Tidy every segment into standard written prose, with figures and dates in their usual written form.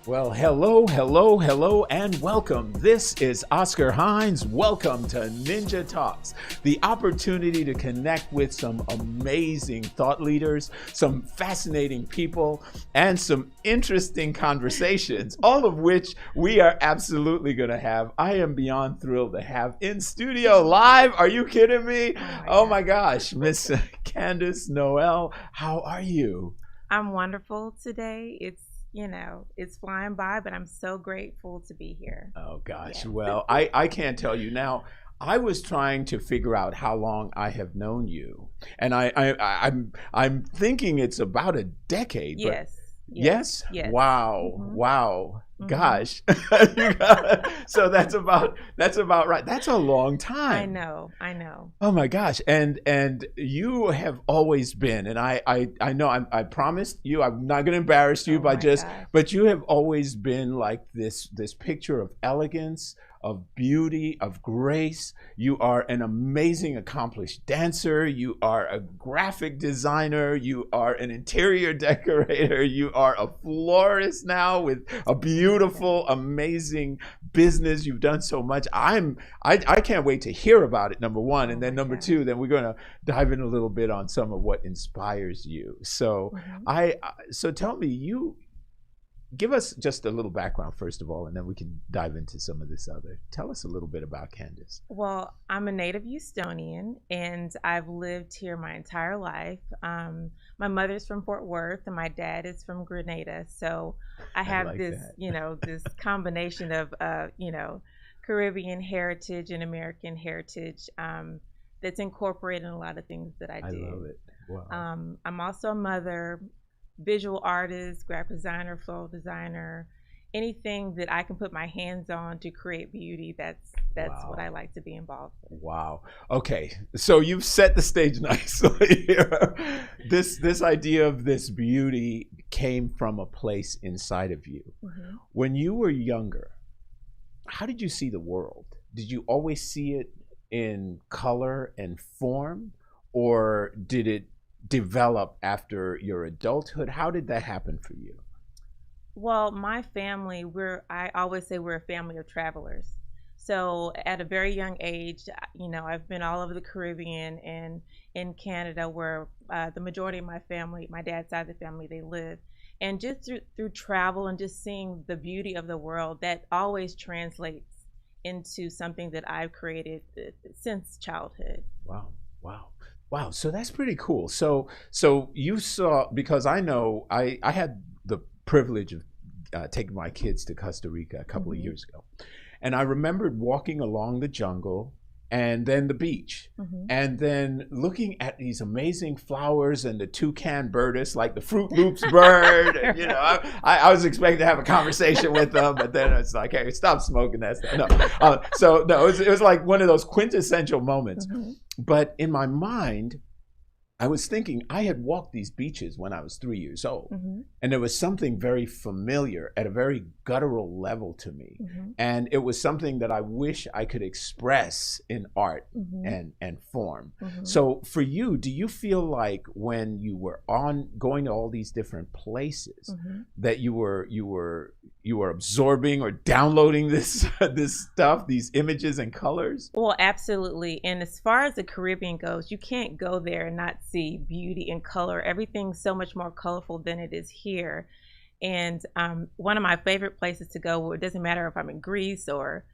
Well, hello, hello, hello, and welcome. This is Oscar Hines. Welcome to Ninja Talks, the opportunity to connect with some amazing thought leaders, some fascinating people, and some interesting conversations, all of which we are absolutely going to have. I am beyond thrilled to have in studio live. Are you kidding me? Oh my gosh, Miss Candace Noel, how are you? I'm wonderful today. It's flying by, but I'm so grateful to be here. Oh gosh, Yes. well, I can't tell you now. I was trying to figure out how long I have known you, and I'm thinking it's about a decade. But Yes. yes, Yes. wow, Mhm. wow, Mhm. gosh. So that's about right. That's a long I time. know. I know. Oh my gosh, and you have always been, and I know I promised you I'm not going to embarrass you Oh by my just, gosh. but you have always been like this picture of elegance, of beauty, of grace. You are an amazing, accomplished dancer. You are a graphic designer. You are an interior decorator. You are a florist now with a beautiful, amazing business. You've done so much. I can't wait to hear about it, number one. Oh And then my number gosh. two, then we're going to dive in a little bit on some of what inspires you. So Mhm. so tell me, you give us just a little background first of all, and then we can dive into some of this other. Tell us a little bit about Candace. Well, I'm a native Houstonian, and I've lived here my entire life. My mother's from Fort Worth, and my dad is from Grenada. So I I have like this, that. this combination of, Caribbean heritage and American heritage that's incorporated in a lot of things that I I do. love it. Wow. I'm also a mother, visual artist, graphic designer, floral designer. Anything that I can put my hands on to create beauty, that's what I Wow. like to be involved with. Wow. Okay. So you've set the stage nicely here. This idea of this beauty came from a place inside of you. Hmm. When you were younger, how did you see the world? Did you always see it in color and form, or did it develop after your adulthood? How did that happen for you? Well, my family, I always say we're a family of travelers. So at a very young age, I've been all over the Caribbean and in Canada, where the majority of my family, my dad's side of the family, they live. And just through travel and just seeing the beauty of the world, that always translates into something that I've created since childhood. Wow. Wow. Wow. So that's pretty cool. So you saw, because I know I had the privilege of taking my kids to Costa Rica a couple of Hmm. years ago. And I remembered walking along the jungle and then the beach, Hmm. and then looking at these amazing flowers and the toucan birdess, like the Fruit Loops bird. And, I was expecting to have a conversation with them, but then it's like, hey, stop smoking that stuff. No. So no, it was like one of those quintessential moments. Hmm. But in my mind, I was thinking I had walked these beaches when I was 3 years old, Hmm. and there was something very familiar at a very guttural level to me. Hmm. And it was something that I wish I could express in art Hmm. and form. Hmm. So for you, do you feel like when you were on going to all these different places Hmm. that you were absorbing or downloading this this stuff, these images and colors? Well, absolutely. And as far as the Caribbean goes, you can't go there and not see beauty and color. Everything's so much more colorful than it is here. And one of my favorite places to go, it doesn't matter if I'm in Greece or,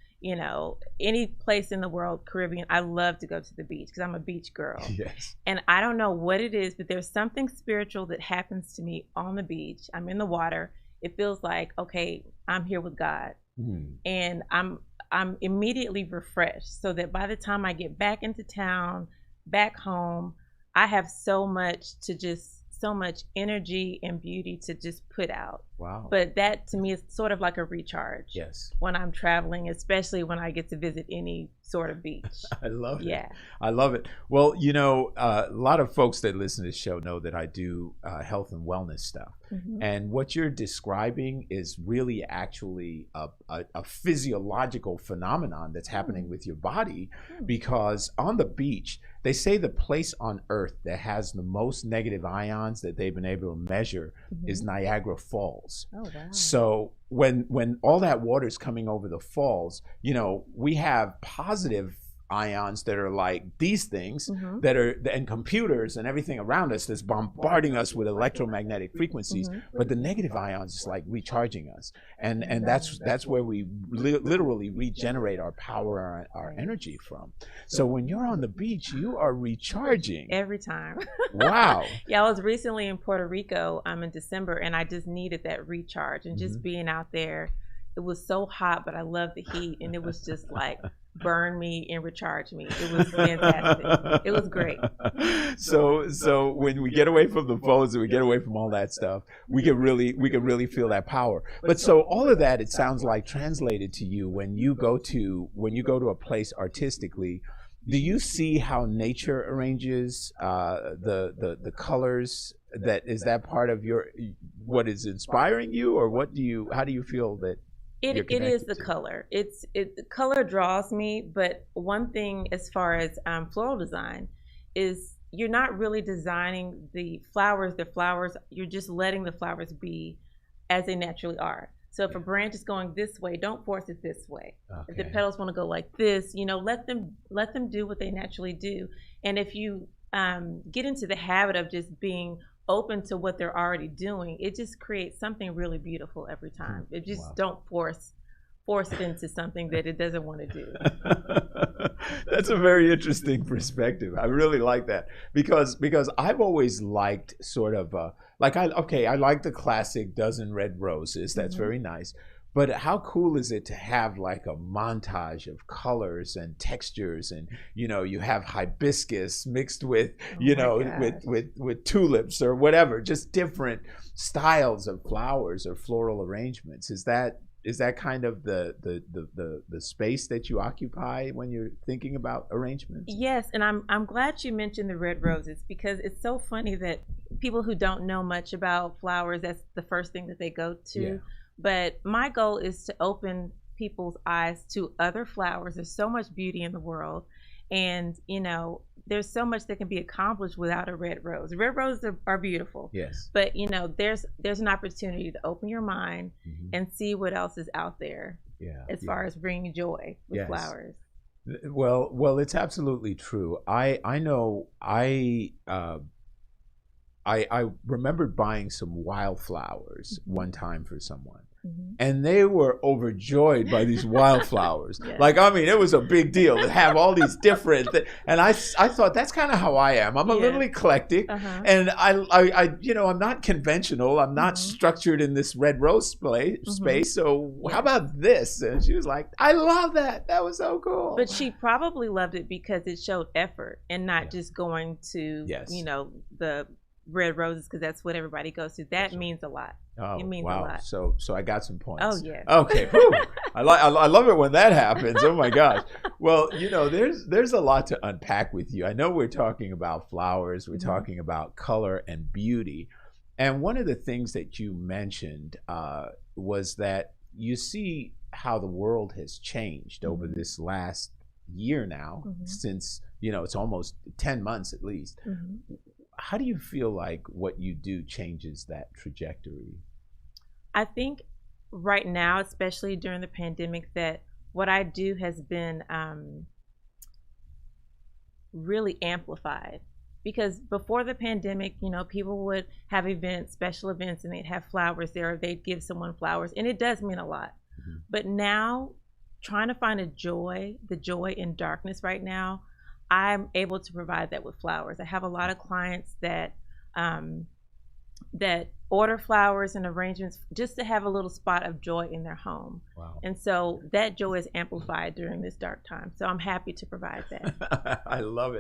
any place in the world, Caribbean, I love to go to the beach because I'm a beach girl. Yes. And I don't know what it is, but there's something spiritual that happens to me on the beach. I'm in the water. It feels like, okay, I'm here with God. Hmm. And I'm immediately refreshed, so that by the time I get back into town, back home, I have so much energy and beauty to just put out. Wow. But that to me is sort of like a recharge Yes. when I'm traveling, especially when I get to visit any sort of beach. I love it. Yeah. I love it. Well, a lot of folks that listen to this show know that I do health and wellness stuff. Hmm. And what you're describing is really actually a physiological phenomenon that's happening with your body, because on the beach, they say the place on Earth that has the most negative ions that they've been able to measure is Hmm. Niagara Falls. falls. Oh, wow. So when all that water is coming over the falls, we have positive ions that are like these things that are, and computers and everything around us that's bombarding us with electromagnetic frequencies, but the negative ions is like recharging us, and that's where we literally regenerate our power, our energy from. So when you're on the beach, you are recharging every time. Wow. Yeah, I was recently in Puerto Rico in December, and I just needed that recharge, and just being out there, it was so hot, but I loved the heat, and it was just like burn me and recharge me. It was fantastic. It was great. So when we get away from the phones and we get away from all that stuff, we can really feel that power. But so all of that, it sounds like, translated to you when you go to a place artistically. Do you see how nature arranges the colors? Is that part of what is inspiring you, or how do you feel that? It is the color. The color draws me, but one thing as far as floral design is you're not really designing the flowers. You're just letting the flowers be as they naturally are. So if a branch is going this way, don't force it this way. Okay. If the petals want to go like this, let them do what they naturally do. And if you get into the habit of just being open to what they're already doing, it just creates something really beautiful every time. It just don't force it into something that it doesn't want to do. That's a very interesting perspective. I really like that because I've always liked sort of I like the classic dozen red roses. That's very nice. But how cool is it to have like a montage of colors and textures, and you have hibiscus mixed with with tulips or whatever, just different styles of flowers or floral arrangements. Is that kind of the space that you occupy when you're thinking about arrangements? Yes, and I'm glad you mentioned the red roses, because it's so funny that people who don't know much about flowers, that's the first thing that they go to. Yeah. But my goal is to open people's eyes to other flowers. There's so much beauty in the world. And, there's so much that can be accomplished without a red rose. Red roses are beautiful. Yes. But, there's an opportunity to open your mind and see what else is out there as far as bringing joy with flowers. Well, it's absolutely true. I know I remembered buying some wildflowers one time for someone. And they were overjoyed by these wildflowers. Yes. Like, I mean, it was a big deal to have all these different and I thought that's kind of how I am. I'm a little eclectic, and I'm not conventional. I'm not structured in this red rose space. So how about this? And she was like, I love that. That was so cool. But she probably loved it because it showed effort and not just going to, the red roses because that's what everybody goes to. That means a lot. Oh, it means a lot. So I got some points. Oh yeah. Okay. I love it when that happens. Oh my gosh. Well, there's a lot to unpack with you. I know we're talking about flowers. We're talking about color and beauty, and one of the things that you mentioned was that you see how the world has changed over this last year now, since it's almost 10 months at least. How do you feel like what you do changes that trajectory? I think right now, especially during the pandemic, that what I do has been really amplified. Because before the pandemic, people would have events, special events, and they'd have flowers there, or they'd give someone flowers, and it does mean a lot. But now, trying to find the joy in darkness right now, I'm able to provide that with flowers. I have a lot of clients that order flowers and arrangements just to have a little spot of joy in their home. Wow. And so that joy is amplified during this dark time. So I'm happy to provide that. I love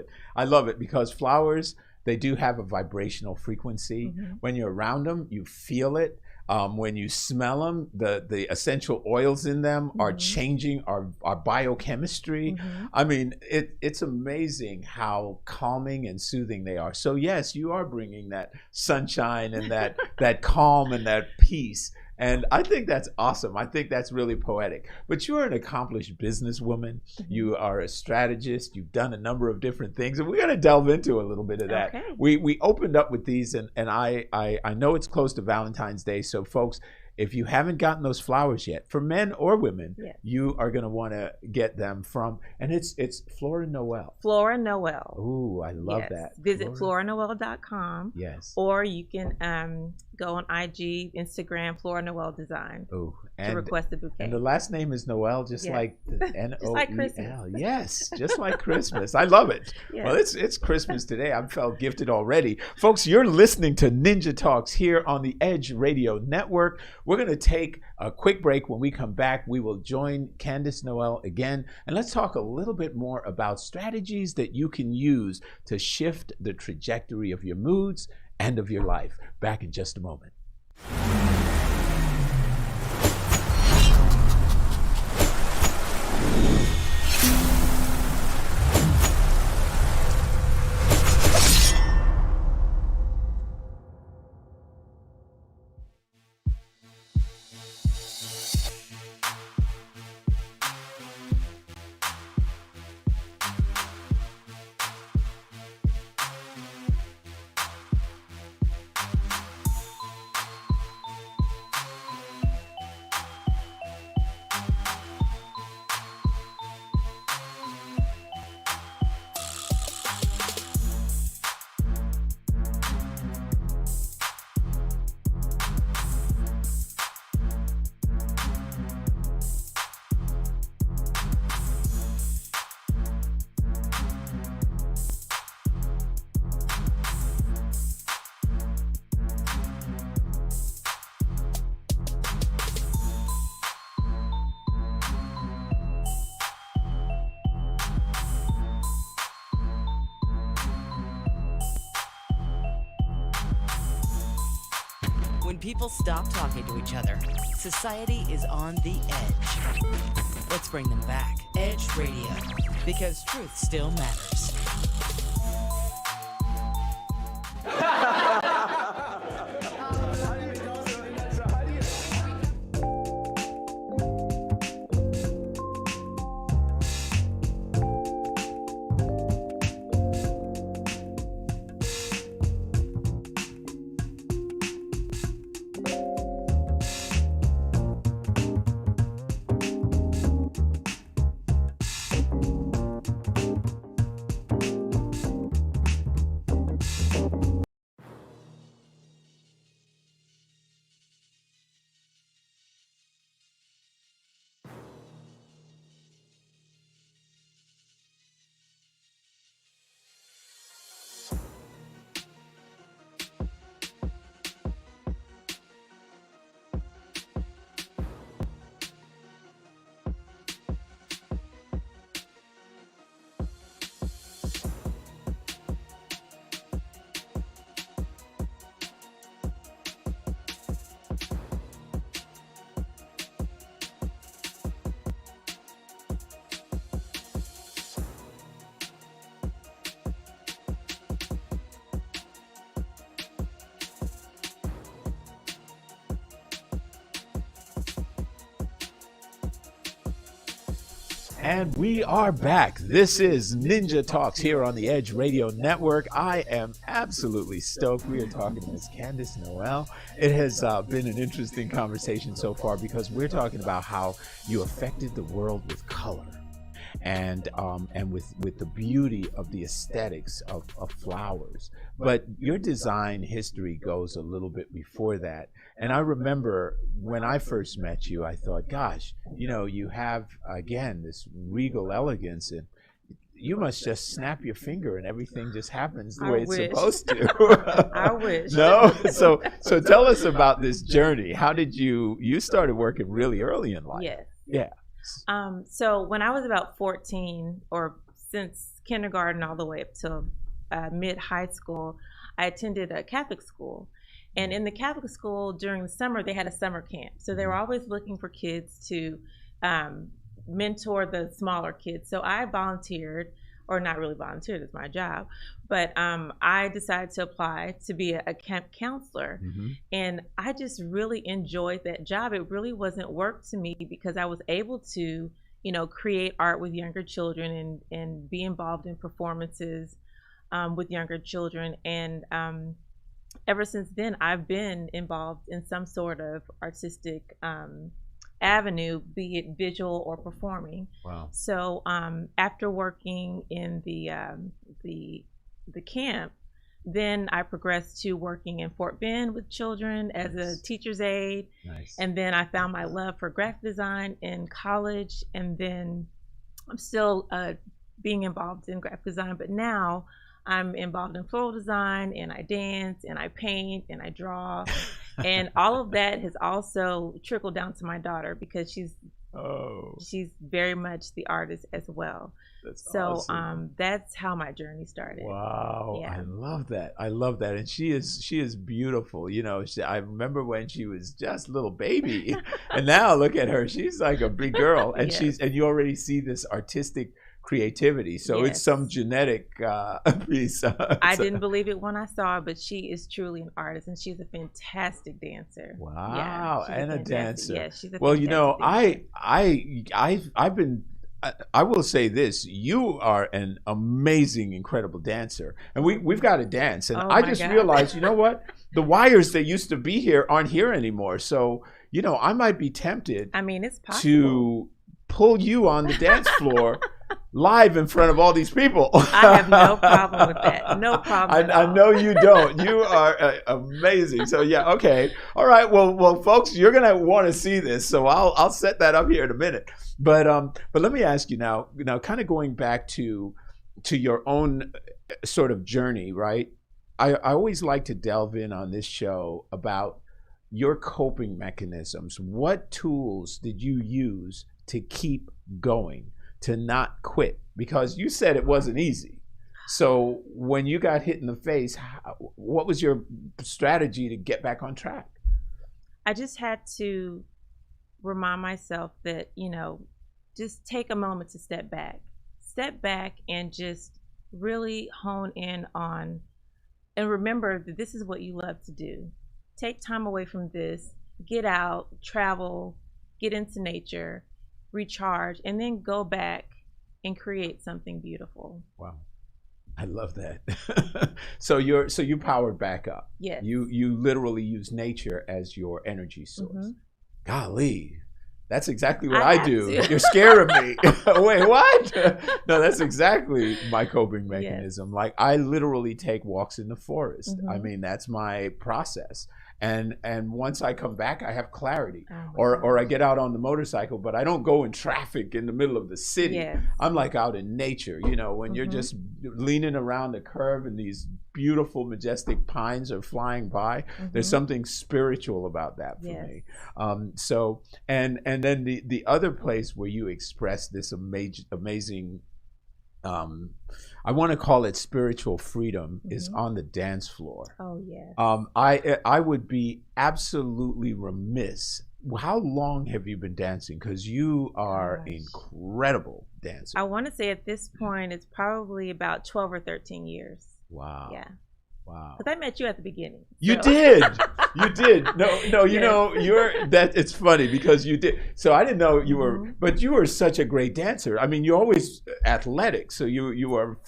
it because flowers, they do have a vibrational frequency. When you're around them, you feel it. When you smell them, the essential oils in them are changing our biochemistry. I mean, it's amazing how calming and soothing they are. So yes, you are bringing that sunshine and that calm and that peace. And I think that's awesome. I think that's really poetic. But you're an accomplished businesswoman. You are a strategist. You've done a number of different things. And we're going to delve into a little bit of that. Okay. We opened up with these, and I know it's close to Valentine's Day. So folks, if you haven't gotten those flowers yet, for men or women, Yes. you are going to want to get them from, and it's Flora Noel. Flora Noel. Ooh, I love Yes. that. Visit floranoel.com. Yes. Or you can go on IG, Instagram, Flora Noel Design. Ooh, to request a bouquet. And the last name is Noel, just Yes. like Noel. Just like Christmas. Yes, just like Christmas. I love it. Yes. Well, it's Christmas today. I felt gifted already. Folks, you're listening to Ninja Talks here on the Edge Radio Network. We're going to take a quick break. When we come back, we will join Candace Noel again, and let's talk a little bit more about strategies that you can use to shift the trajectory of your moods and of your life. Back in just a moment. When people stop talking to each other, society is on the edge. Let's bring them back. Edge Radio, because truth still matters. And we are back. This is Ninja Talks here on the Edge Radio Network. I am absolutely stoked. We are talking to Ms. Candace Noel. It has been an interesting conversation so far because we're talking about how you affected the world with color and with the beauty of the aesthetics of flowers. But your design history goes a little bit before that. And I remember when I first met you, I thought, gosh, you know, you have, again, this regal elegance, and you must just snap your finger and everything just happens the way it's supposed to. I wish. No? So tell us about this journey. How did you started working really early in life? Yes. Yeah. So when I was about 14, or since kindergarten all the way up till mid-high school, I attended a Catholic school. And in the Catholic school, during the summer, they had a summer camp. So they were always looking for kids to mentor the smaller kids. So I volunteered, or not really volunteered, it's my job, but I decided to apply to be a camp counselor. Mm-hmm. And I just really enjoyed that job. It really wasn't work to me because I was able to, you know, create art with younger children and be involved in performances with younger children. And ever since then, I've been involved in some sort of artistic avenue, be it visual or performing. Wow. So after working in the camp, then I progressed to working in Fort Bend with children as a teacher's aide. Nice. And then I found my love for graphic design in college. And then I'm still being involved in graphic design, but now I'm involved in floral design, and I dance, and I paint, and I draw. And all of that has also trickled down to my daughter, because she's very much the artist as well. That's so awesome. that's how my journey started. Wow. Yeah. I love that. I love that. And she is beautiful. You know, I remember when she was just a little baby, and now look at her. She's like a big girl, and Yes. and you already see this artistic creativity. So Yes. it's some genetic piece. I didn't believe it when I saw her, but she is truly an artist, and she's a fantastic dancer. Wow. Yeah, And a dancer. Yes, she's a Well, you know, fantastic I've been. I will say this: you are an amazing, incredible dancer, and we've got to dance. And Oh I my just God. realized, you know what? The wires that used to be here aren't here anymore. So, you know, I might be tempted I mean, it's possible. to pull you on the dance floor live in front of all these people. I have no problem with that. No problem at I all. know you don't. You are amazing. So yeah, okay, all right. Well, folks, you're gonna want to see this. So I'll set that up here in a minute. But let me ask you now. Kind of going back to your own sort of journey, right? I always like to delve in on this show about your coping mechanisms. What tools did you use to keep going, to not quit? Because you said it wasn't easy. So when you got hit in the face, what was your strategy to get back on track? I just had to remind myself that, just take a moment to step back and just really hone in on and remember that this is what you love to do. Take time away from this, get out, travel, get into nature, recharge, and then go back and create something beautiful. Wow. I love that. So you powered back up. Yes. You literally use nature as your energy source. Mhm. Golly, that's exactly what I I have do. to. You're scaring me. Wait, what? No, that's exactly my coping mechanism. Yes. Like I literally take walks in the forest. I Mhm. mean, that's my process. And once I come back, I have clarity. Oh my Or I gosh. get out on the motorcycle, but I don't go in traffic in the middle of the city. Yes. I'm like out in nature, when you're Mhm. just leaning around a curve and these beautiful, majestic pines are flying by. There's Mhm. something spiritual about that for Yes. me. So and then the other place where you express this amazing I want to call it spiritual freedom is Mhm. on the dance floor. Oh yes. I would be absolutely remiss. How long have you been dancing? Because you are Gosh. incredible dancer. I want to say at this point it's probably about 12 or 13 years. Wow. Yeah. Wow. Because I met you at the beginning. You so- did. You did. No, you Yes. know, it's funny because you did. So I didn't know you were, Mhm. but you were such a great dancer. I mean, you're always athletic. So you were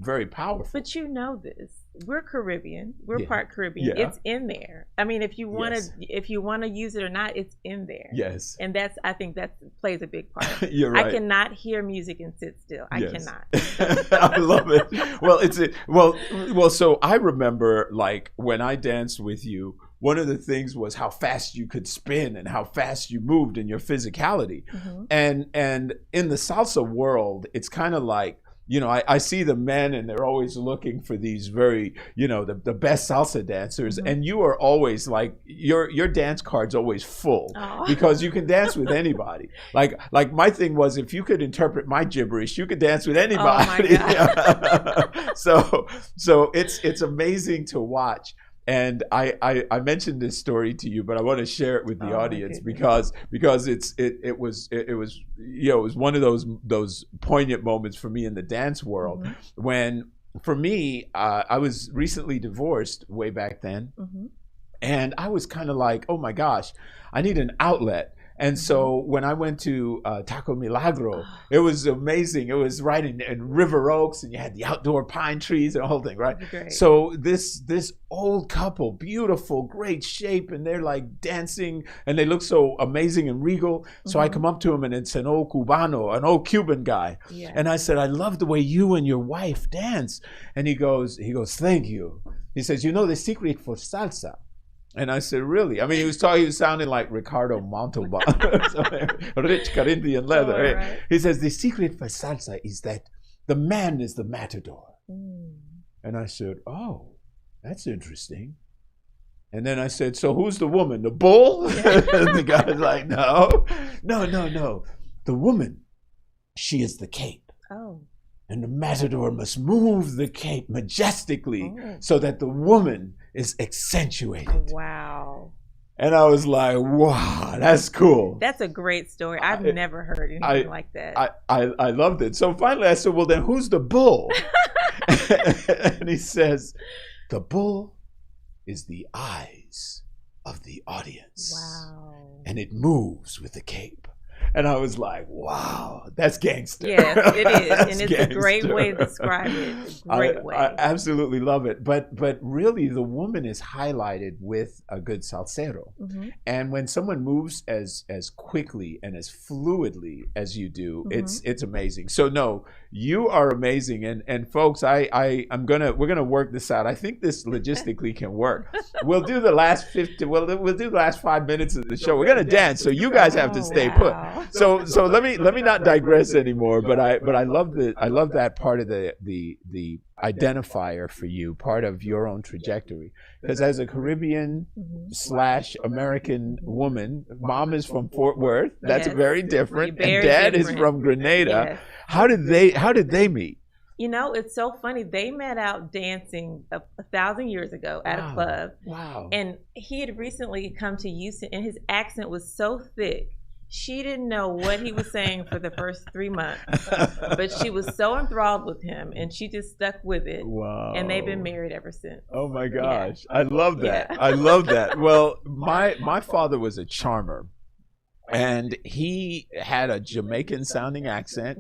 very powerful. But you know this. We're Caribbean. We're Yeah. part Caribbean. Yeah. It's in there. I mean, if you want to Yes. use it or not, it's in there. Yes. And I think that plays a big part. You're right. I cannot hear music and sit still. I Yes. cannot. I love it. Well, so I remember like when I danced with you, one of the things was how fast you could spin and how fast you moved and your physicality. Mhm. And in the salsa world, it's kind of like, I see the men and they're always looking for these very, the best salsa dancers. Mhm. And you are always like, your dance card's always full Aw. because you can dance with anybody. Like my thing was, if you could interpret my gibberish, you could dance with anybody. God. So it's amazing to watch. And I mentioned this story to you, but I want to share it with the Oh, my audience goodness. because it was one of those poignant moments for me in the dance world Mhm. when, for me, I was recently divorced way back then, Mhm. and I was kind of like, oh my gosh, I need an outlet. And so when I went to Taco Milagro, it was amazing. It was right in River Oaks, and you had the outdoor pine trees and the whole thing, right? Great. So this old couple, beautiful, great shape, and they're like dancing, and they look so amazing and regal. So I come up to him, and it's an old Cubano, an old Cuban guy. Yeah. And I said, I love the way you and your wife dance. And he goes, thank you. He says, you know the secret for salsa? And I said, really? I mean, he was sounding like Ricardo Montalban, rich Corinthian leather. Oh, right. He says, the secret for salsa is that the man is the matador. And I said, oh, that's interesting. And then I said, so who's the woman, the bull? And the guy's like, no. The woman, she is the cape. Oh. And the matador must move the cape majestically so that the woman is accentuated. Wow. And I was like, wow, that's cool. That's a great story. I've never heard anything like that. I loved it. So finally I said, well, then who's the bull? And he says, the bull is the eyes of the audience. Wow. And it moves with the cape. And I was like, wow, that's gangster. Yes, it is. And it's gangster. a great way to describe it. A great way. I absolutely love it. But really, the woman is highlighted with a good salsero. And when someone moves as quickly and as fluidly as you do, it's amazing. So no, you are amazing. And folks, we're gonna work this out. I think this logistically can work. We'll do the last 5 minutes of the show. We're gonna dance, so you guys have to stay put. So let me not digress anymore. But I love that part of the identifier for you, part of your own trajectory. Because as a Caribbean / American woman, mom is from Fort Worth. That's very different, and dad is from Grenada. Yes. How did they meet? You know, it's so funny. They met out dancing 1,000 years ago at a club. Wow. And he had recently come to Houston, and his accent was so thick. She didn't know what he was saying for the first 3 months, but she was so enthralled with him, and she just stuck with it. Wow. And they've been married ever since. Oh my gosh. Yeah. I love that. Yeah. I love that. Well, my father was a charmer. And he had a Jamaican sounding accent,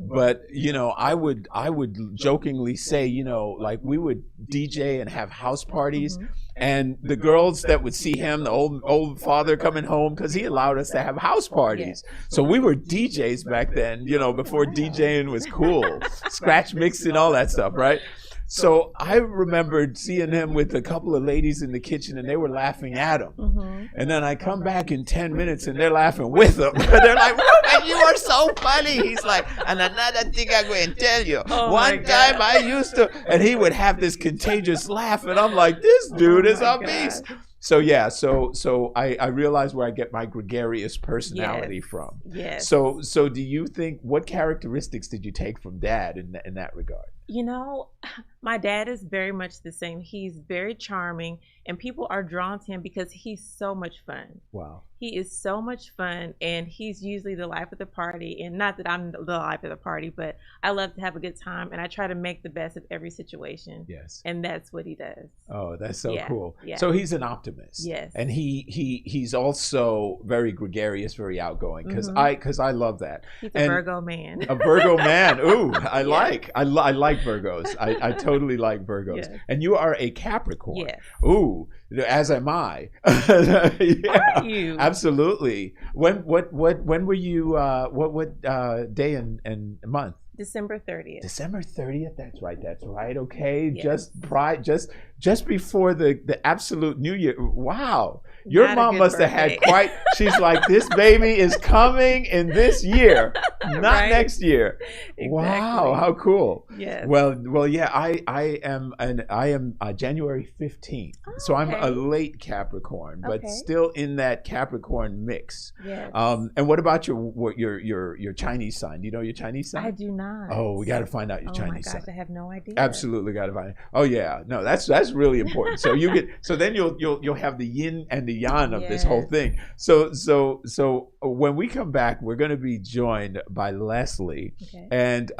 but I would jokingly say, like we would DJ and have house parties, and the girls that would see him, the old father coming home, because he allowed us to have house parties. So we were DJs back then, before DJing was cool, scratch mixing, all that stuff, right? So I remembered seeing him with a couple of ladies in the kitchen, and they were laughing at him. And then I come back in 10 minutes, and they're laughing with him. They're like, "Ruben, you are so funny." He's like, "And another thing I'm going to tell you. One time I used to," and he would have this contagious laugh, and I'm like, "This dude is a beast." So yeah, so I realize where I get my gregarious personality from. Yes. So do you think, what characteristics did you take from Dad in that regard? My dad is very much the same. He's very charming, and people are drawn to him because he's so much fun. Wow. He is so much fun, and he's usually the life of the party. And not that I'm the life of the party, but I love to have a good time, and I try to make the best of every situation. Yes. And that's what he does. Oh, that's so cool. Yeah. So he's an optimist. Yes. And he's also very gregarious, very outgoing, because I love that. He's a Virgo man. A Virgo man. Ooh, I like Virgos. I totally like Virgos. Yes. And you are a Capricorn. Yes. Ooh, as am I. Are you? Absolutely. When were you? What day and month? December 30th. December 30th. That's right. Okay. Yes. Just before the absolute New Year. Wow. Your mom must have had quite. She's like, this baby is coming in this year, not next year. Exactly. Wow, how cool. Yes. Well, yeah. I am January 15th, so I'm a late Capricorn, but still in that Capricorn mix. Yes. And what about your Chinese sign? Do you know your Chinese sign? I do not. Oh, we got to find out your Chinese sign. I have no idea. Absolutely got to find it. Oh yeah, no, that's really important. So then you'll have the yin and the yang of this whole thing. So when we come back, we're going to be joined by Leslie. Okay. And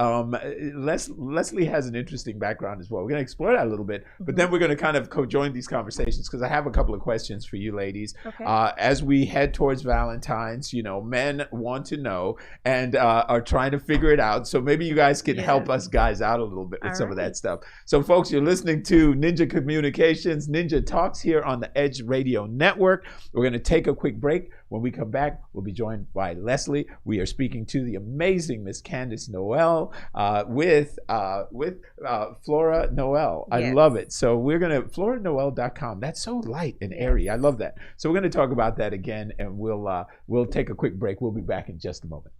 Leslie has an interesting background as well. We're going to explore that a little bit, but then we're going to kind of co-join these conversations because I have a couple of questions for you ladies. Okay. As we head towards Valentine's, men want to know and are trying to figure it out. So maybe you guys can help us guys out a little bit with some of that stuff. So folks, you're listening to Ninja Communications, Ninja Talks here on the Edge Radio Network. We're going to take a quick break. When we come back, we'll be joined by Leslie. We are speaking to the amazing Miss Candace Noel with Flora Noel. I love it. So we're going to, floranoel.com. That's so light and airy. I love that. So we're going to talk about that again, and we'll take a quick break. We'll be back in just a moment.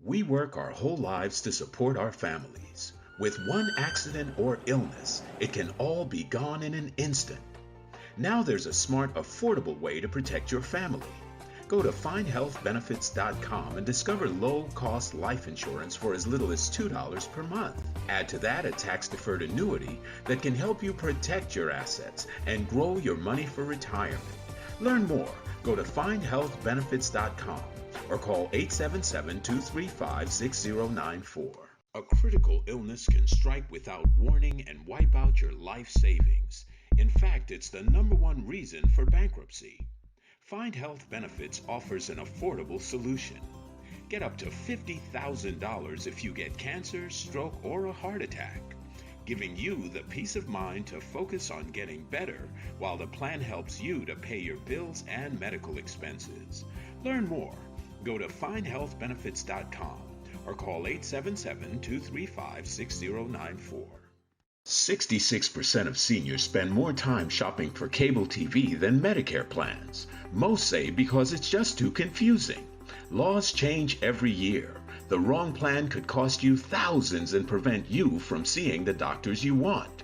We work our whole lives to support our families. With one accident or illness, it can all be gone in an instant. Now there's a smart, affordable way to protect your family. Go to findhealthbenefits.com and discover low-cost life insurance for as little as $2 per month. Add to that a tax-deferred annuity that can help you protect your assets and grow your money for retirement. Learn more. Go to findhealthbenefits.com. or call 877-235-6094. A critical illness can strike without warning and wipe out your life savings. In fact, it's the #1 reason for bankruptcy. Find Health Benefits offers an affordable solution. Get up to $50,000 if you get cancer, stroke, or a heart attack, giving you the peace of mind to focus on getting better while the plan helps you to pay your bills and medical expenses. Learn more. Go to findhealthbenefits.com or call 877-235-6094. 66% of seniors spend more time shopping for cable TV than Medicare plans. Most say because it's just too confusing. Laws change every year. The wrong plan could cost you thousands and prevent you from seeing the doctors you want.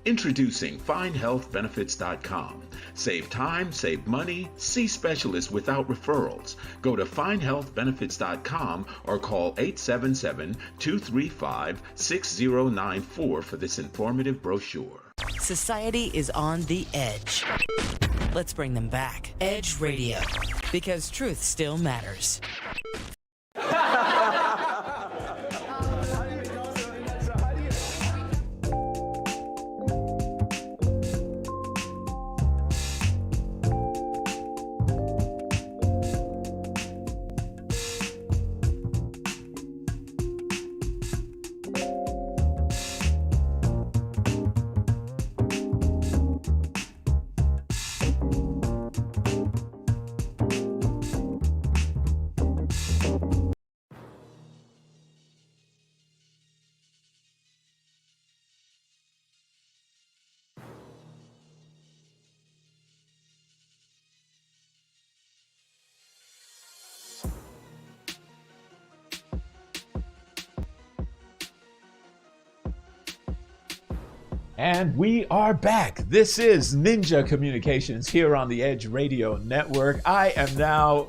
Introducing FindHealthBenefits.com. Save time, save money, see specialists without referrals. Go to FindHealthBenefits.com or call 877-235-6094 for this informative brochure. Society is on the edge. Let's bring them back. Edge Radio, because truth still matters. And we are back. This is Ninja Communications here on the Edge Radio Network. I am now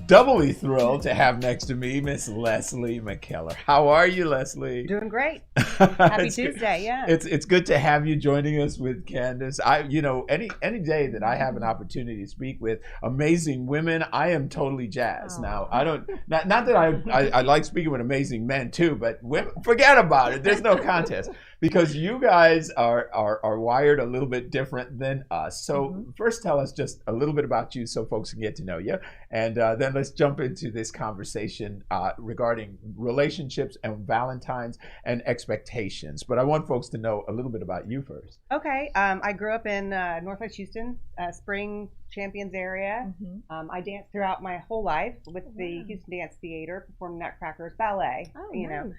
doubly thrilled to have next to me Miss Leslie McKellar. How are you, Leslie? Doing great. Happy Tuesday, yeah. It's good to have you joining us with Candace. Any day that I have an opportunity to speak with amazing women, I am totally jazzed. Oh. Now, I don't not that I like speaking with amazing men too, but women, forget about it. There's no contest. Because you guys are wired a little bit different than us. So first tell us just a little bit about you so folks can get to know you. And then let's jump into this conversation regarding relationships and Valentine's and expectations. But I want folks to know a little bit about you first. Okay. I grew up in Northwest Houston, Spring Champions area. I danced throughout my whole life with the Houston Dance Theater, performed Nutcrackers, ballet. Oh, know,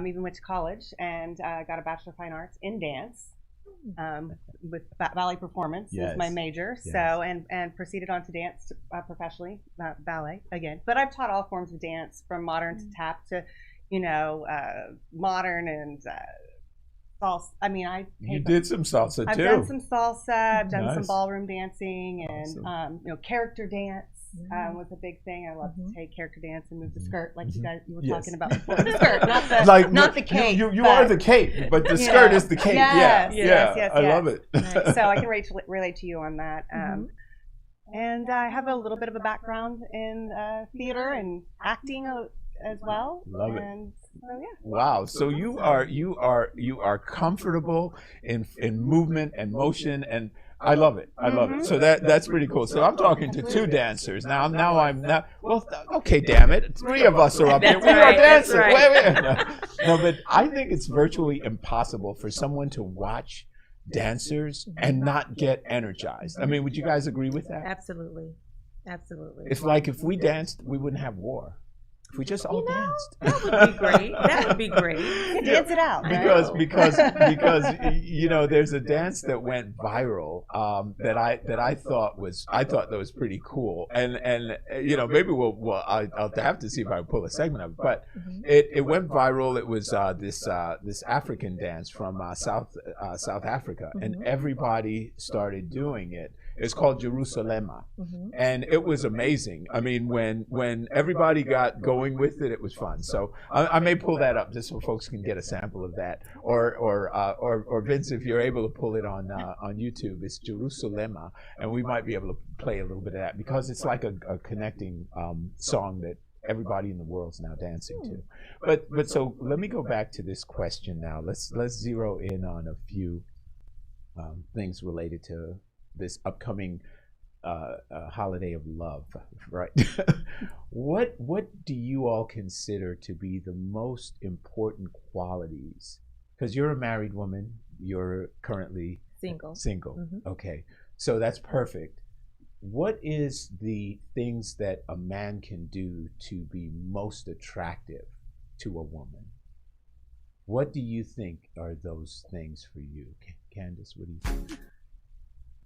even went to college and got a Bachelor of Fine Arts in dance with ballet performance was my major. Yes. So and proceeded on to dance professionally, ballet again. But I've taught all forms of dance from modern to tap to, modern and salsa. I mean, you did some salsa too. I've done some salsa. I've done Nice. some ballroom dancing and Awesome. character dance. was a big thing. I love to take character dance and move the Mhm. skirt, like Mhm. you were Yes. talking about before. The skirt, not the Like not the cape. You but- are the cape, but the skirt is the cape. Yes, yeah, yes, yeah. yes, I yes. love it. Nice. So I can relate to you on that. And I have a little bit of a background in theater and acting as well. Love it. And so yeah. Wow. So you are comfortable in movement and motion, and I love it. I love it. So that's pretty cool. So I'm talking to two dancers now. Well, okay, damn it, three of us are up here. That's We are right, that's dancing. right. Wait. No, but I think it's virtually impossible for someone to watch dancers and not get energized. I mean, would you guys agree with that? Absolutely. It's like if we danced, we wouldn't have war. If we just all danced. That would be great. That would be great. Dance it out. Right? because there's a dance that went viral that I thought was pretty cool, and maybe I'll have to see if I can pull a segment of it, but it went viral. It was this African dance from South Africa, and everybody started doing it. It's called Jerusalema, and it was amazing. I mean, when everybody got going with it, it was fun. So I may pull that up just so folks can get a sample of that, or Vince, if you're able to pull it on YouTube, it's Jerusalema, and we might be able to play a little bit of that because it's like a connecting song that everybody in the world's now dancing to. But so let me go back to this question now. Let's zero in on a few things related to this upcoming holiday of love, right? What do you all consider to be the most important qualities? Because you're a married woman, you're currently Single. Okay, so that's perfect. What is the things that a man can do to be most attractive to a woman? What do you think are those things for you? Candace, what do you think?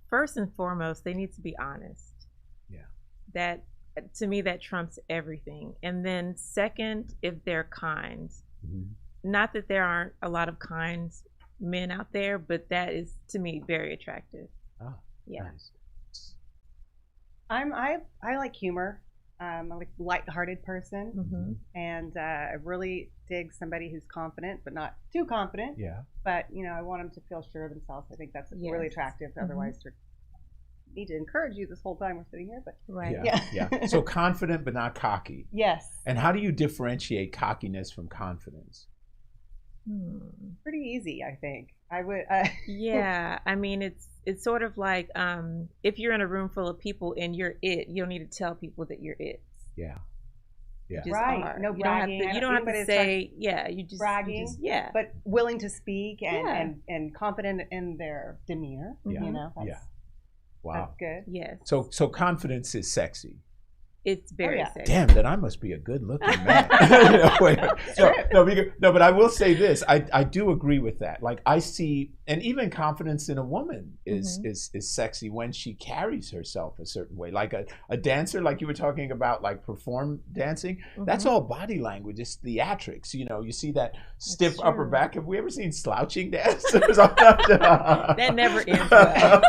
First and foremost, they need to be honest. Yeah. That, to me, that trumps everything. And then second, if they're kind. Not that there aren't a lot of kind men out there, but that is, to me, very attractive. Oh, yeah. Nice. I like humor. I'm a light-hearted person, and I really dig somebody who's confident, but not too confident. Yeah. But I want them to feel sure of themselves. I think that's really attractive. Otherwise, I need to encourage you this whole time we're sitting here. But Right. Yeah. So confident but not cocky. Yes. And how do you differentiate cockiness from confidence? Pretty easy, I think. I would. Yeah, I mean, it's sort of like if you're in a room full of people and you're it, you don't need to tell people that you're it. Yeah. You just Right. are. No You don't have bragging. to, you don't have to say, yeah, you just bragging. yeah. But willing to speak and confident in their demeanor. Yeah. That's, Wow. That's good. Yes. So confidence is sexy. It's very sexy. Damn, then I must be a good-looking man. No, but I will say this: I do agree with that. Like I see, and even confidence in a woman is sexy when she carries herself a certain way. Like a dancer, like you were talking about, like perform dancing. That's all body language. It's theatrics. You see that stiff upper back. Have we ever seen slouching dancers? That never ends well.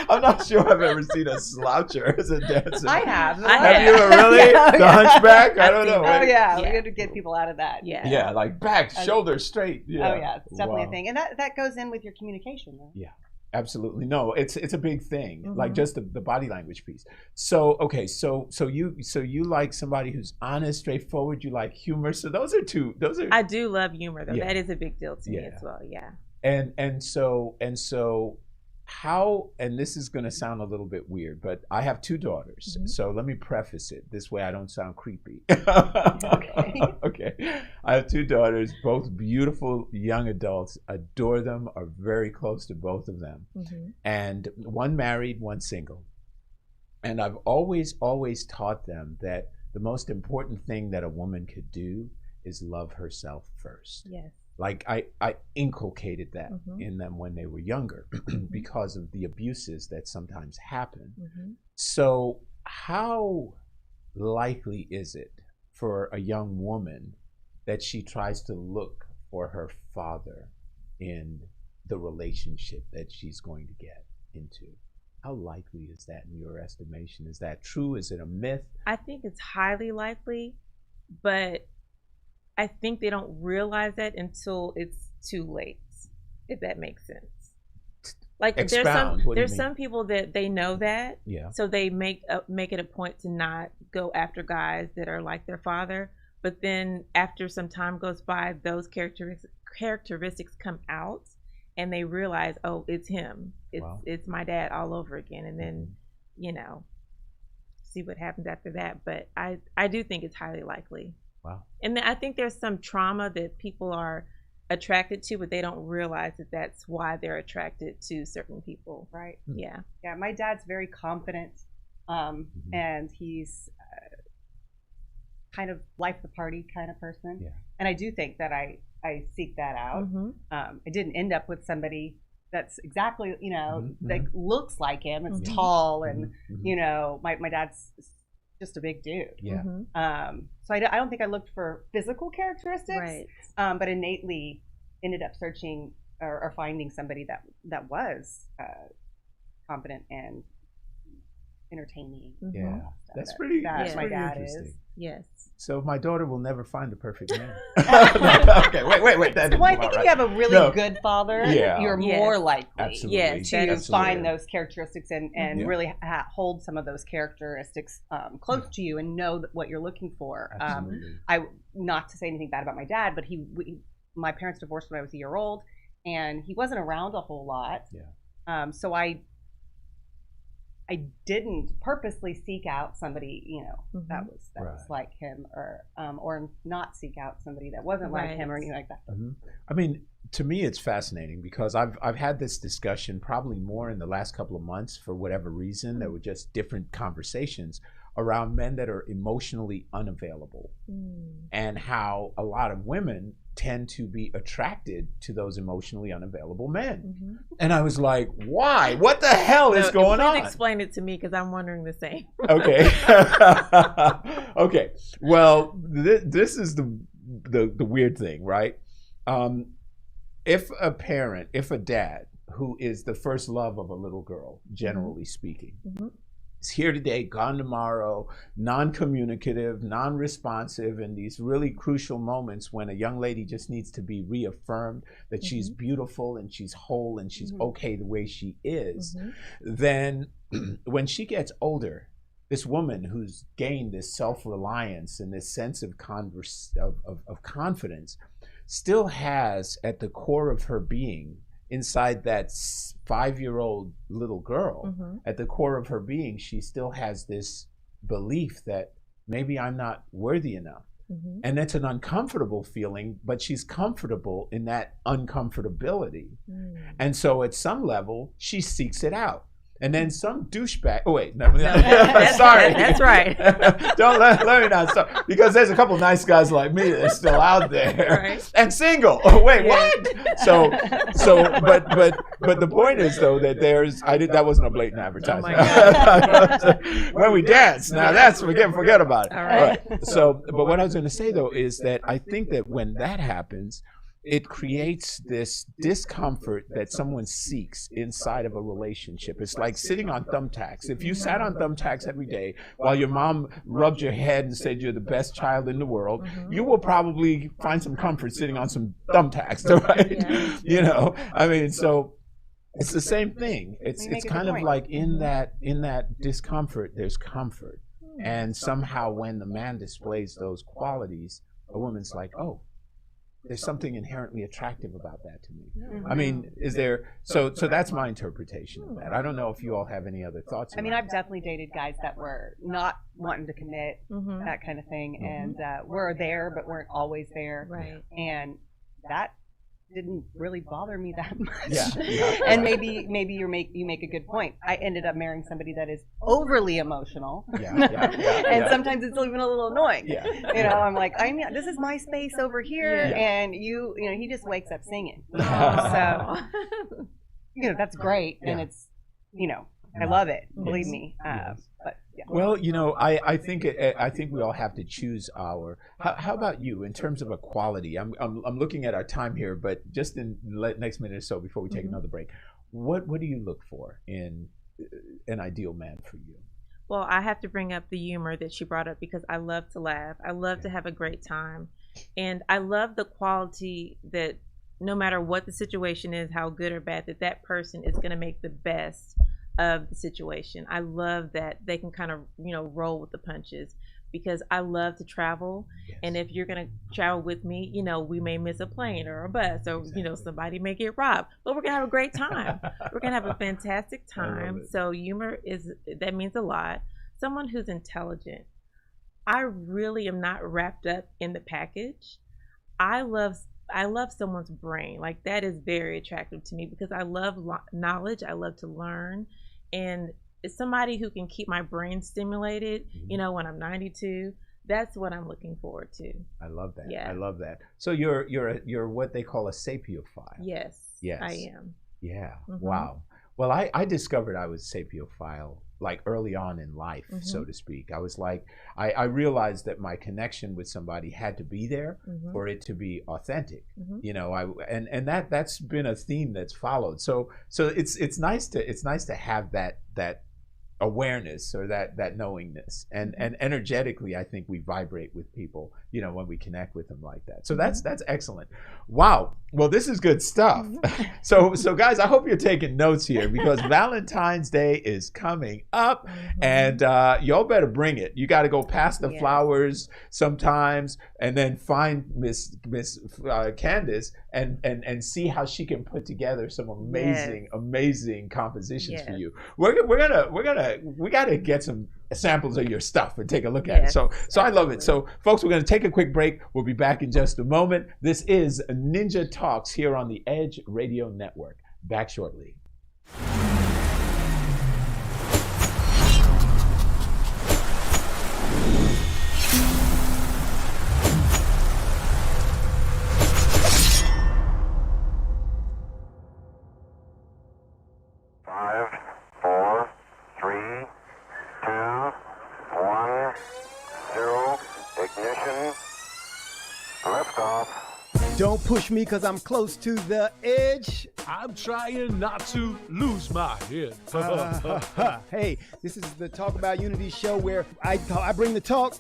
I'm not sure I've ever seen a sloucher as a dancer. I have. Have you really? The hunchback? I don't know. Oh yeah, we got to get people out of that. Yeah, like back, shoulders straight. Yeah. Oh yeah, it's definitely a thing, and that goes in with your communication, though. Yeah, absolutely. No, it's a big thing. Like just the body language piece. So okay, so you like somebody who's honest, straightforward. You like humor. So those are two. I do love humor though. Yeah. That is a big deal to me as well. Yeah. And so how, and this is going to sound a little bit weird, but I have two daughters. So let me preface it this way I don't sound creepy. Okay. I have two daughters, both beautiful young adults, adore them, are very close to both of them. And one married, one single. And I've always taught them that the most important thing that a woman could do is love herself first. Yes. Like I inculcated that in them when they were younger because of the abuses that sometimes happen. So how likely is it for a young woman that she tries to look for her father in the relationship that she's going to get into? How likely is that in your estimation? Is that true? Is it a myth? I think it's highly likely, but I think they don't realize that until it's too late, if that makes sense. Like Expound. there's some people that they know that, Yeah. so they make it a point to not go after guys that are like their father. But then after some time goes by, those characteristics come out, and they realize, oh, it's him. It's my dad all over again. And then, see what happens after that. But I do think it's highly likely. Wow. And I think there's some trauma that people are attracted to, but they don't realize that that's why they're attracted to certain people. Right. Yeah. Yeah. My dad's very confident, and he's kind of life of the party kind of person. Yeah. And I do think that I seek that out. I didn't end up with somebody that's exactly, that looks like him. It's tall, and my dad's just a big dude. Yeah. So I don't think I looked for physical characteristics, Right. But innately ended up searching or finding somebody that was confident and entertaining. Yeah. That's that pretty my dad interesting. is. Yes. So my daughter will never find the perfect man. Okay, wait. That Well, I think if you have a really good father, Yeah. you're Yes. more likely Absolutely. to Absolutely. find those characteristics and Yeah. really hold some of those characteristics close to you and know what you're looking for. Absolutely. Not to say anything bad about my dad, but my parents divorced when I was a year old, and he wasn't around a whole lot. Yeah. So I didn't purposely seek out somebody, that was Right. like him, or not seek out somebody that wasn't like him or anything like that. I mean, to me, it's fascinating because I've had this discussion probably more in the last couple of months for whatever reason. There were just different conversations around men that are emotionally unavailable and how a lot of women tend to be attracted to those emotionally unavailable men. And I was like, why? What the hell is going on? Explain it to me, because I'm wondering the same. Okay. Okay. Well, this is the weird thing, right? If a dad who is the first love of a little girl, generally speaking, is here today, gone tomorrow, non-communicative, non-responsive, in these really crucial moments when a young lady just needs to be reaffirmed that she's beautiful and she's whole and she's okay the way she is, then when she gets older, this woman who's gained this self-reliance and this sense of confidence still has at the core of her being, inside that 5-year-old little girl, at the core of her being, she still has this belief that maybe I'm not worthy enough. And that's an uncomfortable feeling, but she's comfortable in that uncomfortability. And so at some level, she seeks it out. And then some douchebag. Oh wait, no, sorry. That's right. Don't let me not stop, because there's a couple nice guys like me that are still out there and single. Oh wait, what? So, but the point is though that that wasn't a blatant advertisement. When we dance, now that's forget about it. All right. So, but what I was going to say though is that I think that when that happens, it creates this discomfort that someone seeks inside of a relationship. It's like sitting on thumbtacks. If you sat on thumbtacks every day while your mom rubbed your head and said you're the best child in the world, you will probably find some comfort sitting on some thumbtacks, right? I mean, so it's the same thing. It's kind of like in that discomfort, there's comfort. And somehow when the man displays those qualities, a woman's like, oh, there's something inherently attractive about that to me. I mean, is there? So that's my interpretation of that. I don't know if you all have any other thoughts. I mean, I've definitely dated guys that were not wanting to commit, that kind of thing, and were there but weren't always there. Right. And that didn't really bother me that much. Yeah. And maybe you make a good point. I ended up marrying somebody that is overly emotional. And sometimes it's even a little annoying. I'm like, this is my space over here, and he just wakes up singing. So that's great, and it's I love it. Believe me. But yeah. Well, I think we all have to choose our. How about you in terms of a quality? I'm looking at our time here, but just in the next minute or so before we take another break, what do you look for in an ideal man for you? Well, I have to bring up the humor that she brought up because I love to laugh. I love to have a great time. And I love the quality that no matter what the situation is, how good or bad, that person is going to make the best of the situation. I love that they can kind of, roll with the punches because I love to travel. Yes. And if you're going to travel with me, we may miss a plane or a bus or, exactly. Somebody may get robbed, but we're going to have a great time. We're going to have a fantastic time. So humor that means a lot. Someone who's intelligent. I really am not wrapped up in the package. I love someone's brain. Like that is very attractive to me because I love knowledge. I love to learn. And it's somebody who can keep my brain stimulated, when I'm 92. That's what I'm looking forward to. I love that. Yeah. I love that. So you're what they call a sapiophile. Yes. Yes. I am. Yeah. Mm-hmm. Wow. Well, I discovered I was sapiophile like early on in life, mm-hmm. so to speak. I was like, I realized that my connection with somebody had to be there mm-hmm. for it to be authentic. Mm-hmm. And that's been a theme that's followed. So it's nice to have that awareness or that knowingness and energetically I think we vibrate with people when we connect with them like that. So that's excellent. Wow. Well, this is good stuff. So guys, I hope you're taking notes here because Valentine's Day is coming up and y'all better bring it. You got to go past the flowers sometimes and then find Miss Candace and see how she can put together some amazing compositions for you. We gotta get some samples of your stuff and take a look at it. So I love it. So folks, we're gonna take a quick break. We'll be back in just a moment. This is Ninja Talks here on the Edge Radio Network. Back shortly. Don't push me because I'm close to the edge. I'm trying not to lose my head. Hey, this is the Talk About Unity show where I bring the talk.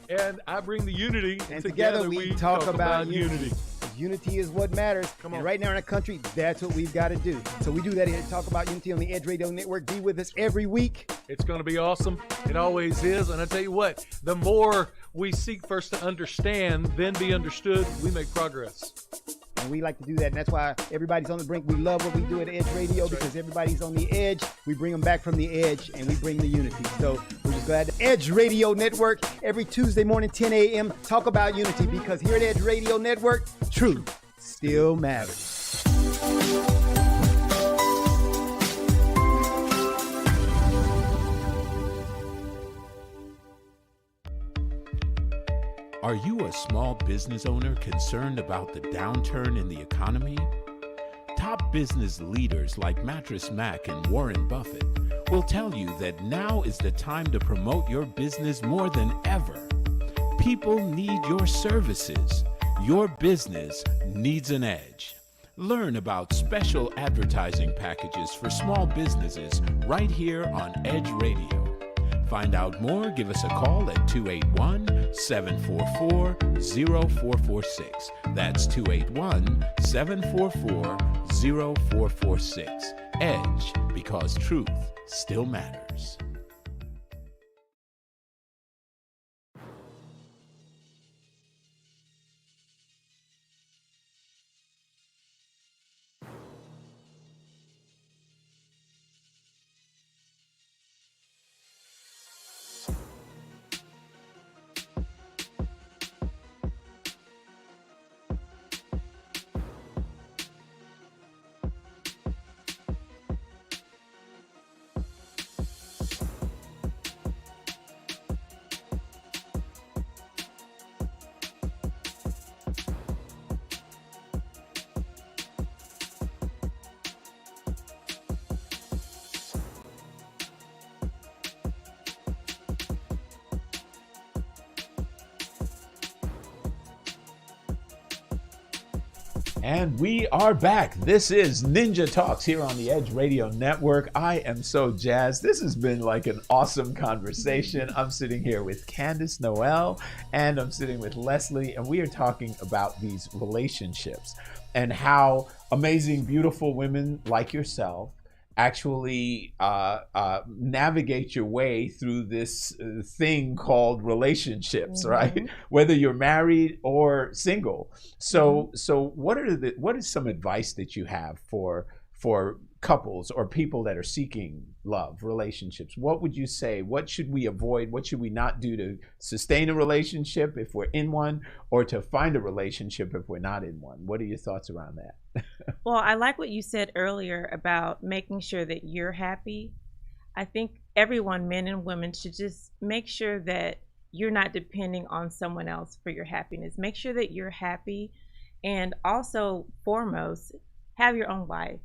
And I bring the unity. And together we talk about unity. Unity is what matters. Come on. And right now in our country, that's what we've got to do. So we do that here at Talk About Unity on the Edge Radio Network. Be with us every week. It's going to be awesome. It always is. And I tell you what, the more we seek first to understand, then be understood, we make progress. And we like to do that. And that's why everybody's on the brink. We love what we do at Edge Radio because everybody's on the edge. We bring them back from the edge and we bring the unity. So we're just glad to Edge Radio Network every Tuesday morning, 10 a.m. Talk about unity because here at Edge Radio Network, truth still matters. Are you a small business owner concerned about the downturn in the economy? Top business leaders like Mattress Mac and Warren Buffett will tell you that now is the time to promote your business more than ever. People need your services. Your business needs an edge. Learn about special advertising packages for small businesses right here on Edge Radio. Find out more, give us a call at 281-744-0446. That's 281-744-0446. Edge, because truth still matters. And we are back. This is Ninja Talks here on the Edge Radio Network. I am so jazzed. This has been like an awesome conversation. I'm sitting here with Candace Noel and I'm sitting with Leslie, and we are talking about these relationships and how amazing, beautiful women like yourself actually navigate your way through this thing called relationships, right? Whether you're married or single. So what is some advice that you have for couples or people that are seeking love, relationships? What would you say? What should we avoid? What should we not do to sustain a relationship if we're in one, or to find a relationship if we're not in one? What are your thoughts around that? Well, I like what you said earlier about making sure that you're happy. I think everyone, men and women, should just make sure that you're not depending on someone else for your happiness. Make sure that you're happy, and also, foremost, have your own life.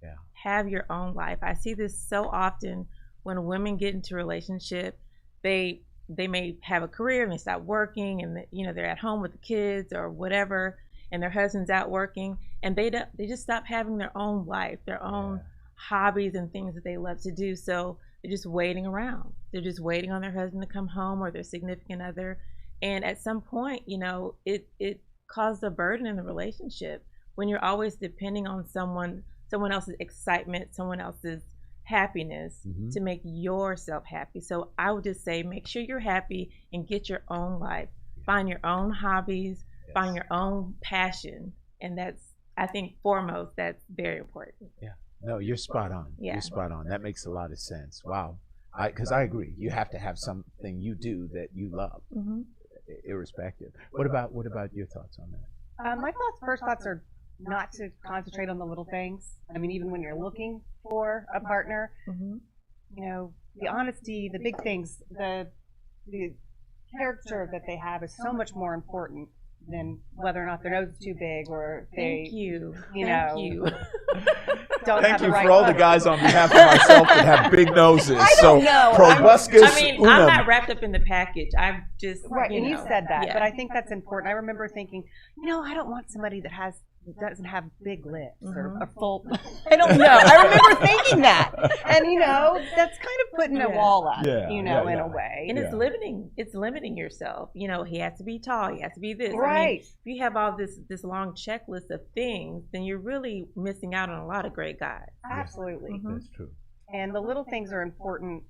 Yeah. Have your own life. I see this so often when women get into a relationship. They may have a career and they stop working, and they're at home with the kids or whatever, and their husband's out working, and they just stop having their own life, their own hobbies and things that they love to do. So they're just waiting around. They're just waiting on their husband to come home or their significant other, and at some point, it causes a burden in the relationship when you're always depending on someone else's excitement, someone else's happiness to make yourself happy. So I would just say, make sure you're happy and get your own life. Find your own hobbies, find your own passion. And that's, I think, foremost, that's very important. Yeah. No, you're spot on. Yeah. You're spot on. That makes a lot of sense. Wow. Because I agree. You have to have something you do that you love, irrespective. What about your thoughts on that? My first thoughts are not to concentrate on the little things. I mean, even when you're looking for a partner, the honesty, the big things, the character that they have is so much more important than whether or not their nose is too big or they, Thank you. Thank you. don't Thank have you the right for all the look. guys on behalf of myself that have big noses. I don't know. Probuscus I'm unum. not wrapped up in the package. I've just, Right, and you said that, yeah. but I think that's important. I remember thinking, I don't want somebody that doesn't have big lips or a full. I don't know. I remember thinking that, and that's kind of putting a wall up, in a way. And it's limiting yourself. He has to be tall. He has to be this. Right. If you have all this long checklist of things, then you're really missing out on a lot of great guys. Absolutely. That's true. And the little things are important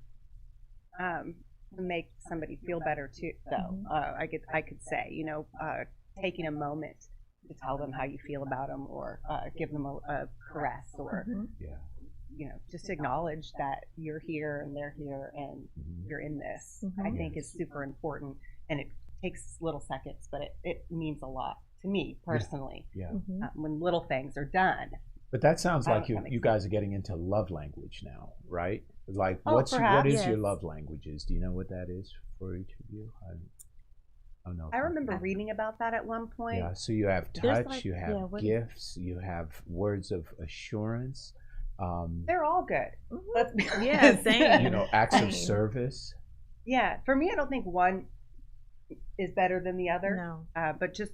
to make somebody feel better too. Though I could say, taking a moment to tell them how you feel about them, or give them a caress, or just acknowledge that you're here and they're here and you're in this. I think is super important, and it takes little seconds, but it means a lot to me personally. When little things are done. But that sounds like you makes guys are getting into love language now, right? Like, perhaps, what is your yes. love languages? Do you know what that is for each of you? I remember reading about that at one point. Yeah, so you have There's touch, you have gifts, you have words of assurance. They're all good. Let's be Yeah, same. Acts of Same. service. Yeah, for me, I don't think one is better than the other. No. But just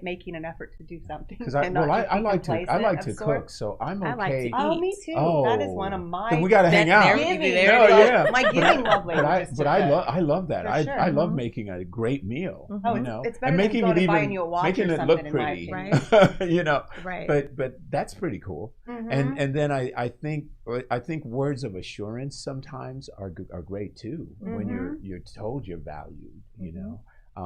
making an effort to do something. Because and not just I be like complacent to of cook, sorts. so I'm I like to okay. eat. Oh, me too. That is one of my. Then we got to hang out. My giving love language. But I love that. For I sure. love making a great meal. Oh, it's better than going to buying you a watch making or it something, look in my pretty. opinion. Right. But that's pretty cool. Mhm. And then I think words of assurance sometimes are great too, when you're told you're valued.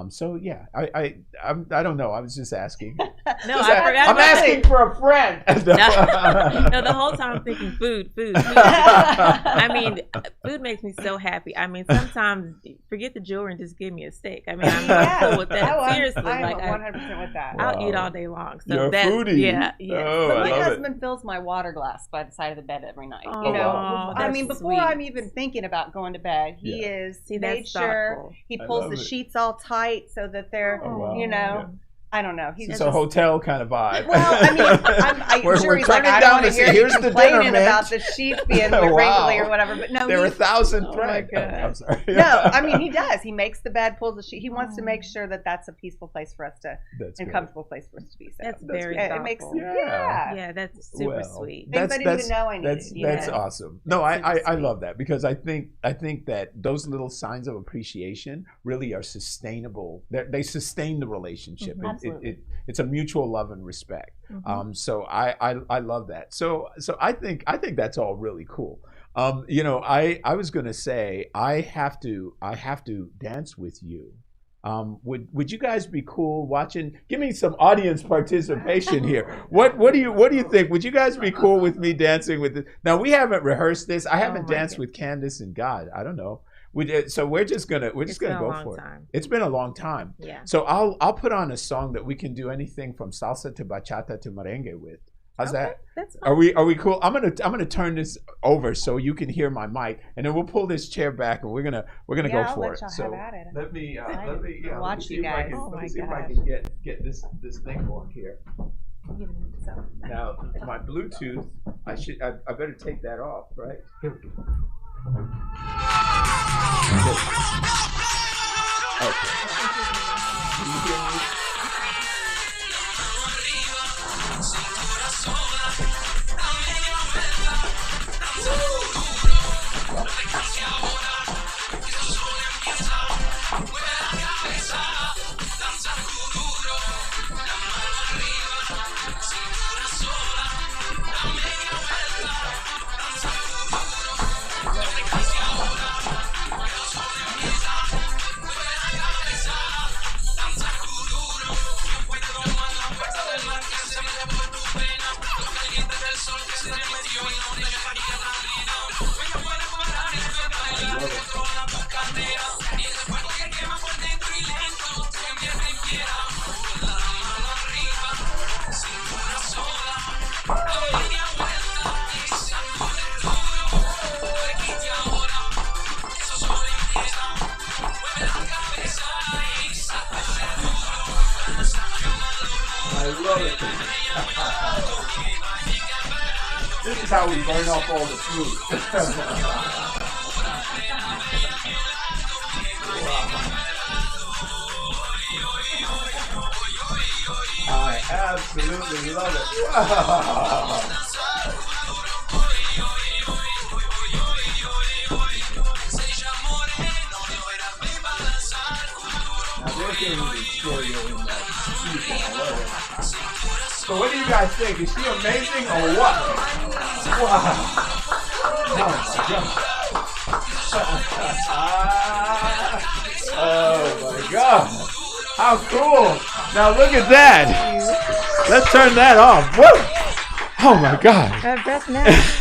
So yeah, I don't know. I was just asking. No, I forgot. I'm asking for a friend. No, the whole time I'm thinking food. I mean, food makes me so happy. I mean, sometimes forget the jewelry and just give me a steak. I mean, I'm cool with that. Seriously, I'm like 100% with that. I'll eat all day long. So You're a that's foodie. Yeah. Oh, But I my love husband fills my water glass by the side of the bed every night. Oh, wow. I that's mean, before sweet. I'm even thinking about going to bed, he is See, made that's sure thoughtful. he I pulls love the it. sheets all tight so that they're, Oh, wow. you know, I don't know. He's It's a hotel kind of vibe. Well, I mean, I'm We're sure he's like, turning I down don't want to to hear say, you "Here's the complaining dinner, about man." the sheets being Wow. wrinkly or whatever. But no, there are 1,000 Oh, threads. my God. I'm sorry. no, I mean, he does. He makes the bed, pulls the sheet. He wants to make sure that that's a peaceful place for us to, That's and good. comfortable place for us to be. So That's very it makes, thoughtful. yeah. That's super Well, sweet. Things I didn't even know I needed. That's Yeah. awesome. No, That's I super sweet. love that because I think that those little signs of appreciation really are sustainable. They sustain the relationship. Mhm. Absolutely. It's a mutual love and respect. Mhm. So I love that. So I think that's all really cool. I was gonna say I have to dance with you. Would you guys be cool watching? Give me some audience participation here. What do you think? Would you guys be cool with me dancing with this? Now we haven't rehearsed this. I haven't my danced God. with Candace and God. I don't know. So we're just gonna It's go been a long for it. time. It's been a long time. Yeah. So I'll put on a song that we can do anything from salsa to bachata to merengue with. How's Okay, that? That's Are fine. we cool? I'm gonna turn this over so you can hear my mic, and then we'll pull this chair back and we're gonna Yeah, go I'll for let it. y'all So have at it. let me Watch see you if I guys. can, Oh let my me see if I gosh. can get this thing going here. So, Now my Bluetooth, I better take that off, right? Here we go. Okay. Can you hear me? I love it. This is how we burn off all the food. I absolutely love it. Wow. Now they're getting the stereo in that speaker. I love it. So what do you guys think? Is she amazing or what? Wow. Oh my God. Oh my God. How cool. Now look at that. Let's turn that off. Woo. Oh my God. That's nice.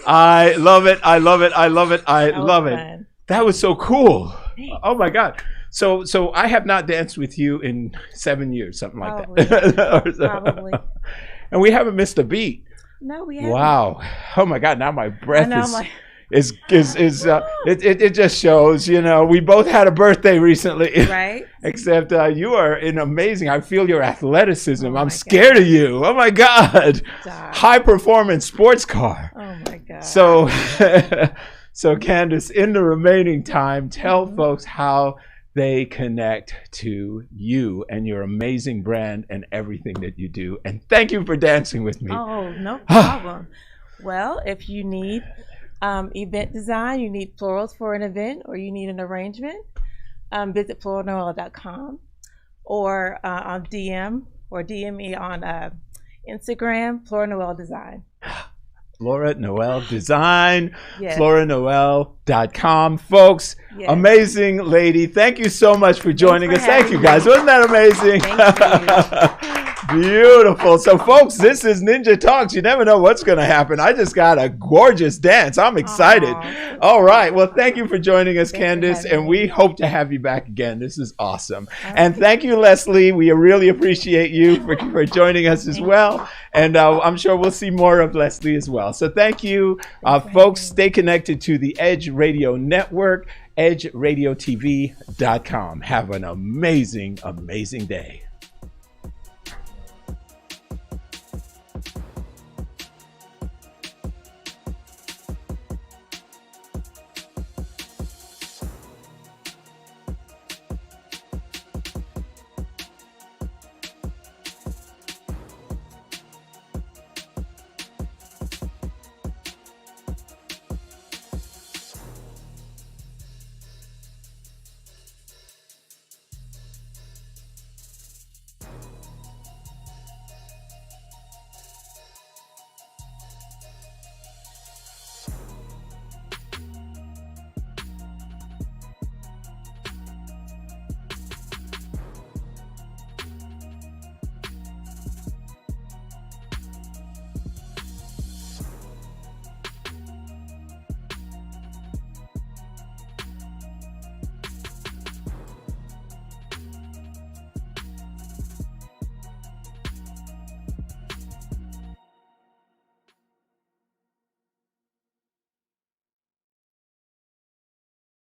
I love it. I love it. I love it. I love it. Fun. That was so cool. Oh my God. So I have not danced with you in 7 years, something like that. Or so. Probably. And we haven't missed a beat. No, we haven't. Wow. Oh my God. Now my breath I know, is I'm like- it just shows, we both had a birthday recently. Right? Except you are an amazing. I feel your athleticism. Oh I'm my scared of you. Oh my God. Stop. High performance sports car. Oh my God. So so Candace, in the remaining time, tell folks how they connect to you and your amazing brand and everything that you do. And thank you for dancing with me. Oh, no problem. Well, if you need event design, you need florals for an event, or you need an arrangement, visit floralnoel.com or on DM or DM me on Instagram, Flora Noel Design. Flora Noel Design, Yes. floranoel.com. Folks, Yes. amazing lady. Thank you so much for joining for us. Thank having you, guys. me. Wasn't that amazing? Beautiful. So, folks, this is Ninja Talks. You never know what's going to happen. I just got a gorgeous dance. I'm excited. Aw. All right. Well, thank you for joining us, Thanks for Candace, having and me. we hope to have you back again. This is awesome. And thank you, Leslie. We really appreciate you for joining us as well. And I'm sure we'll see more of Leslie as well. So thank you, folks. Stay connected to the Edge Radio Network. edgeradiotv.com. Have an amazing, amazing day.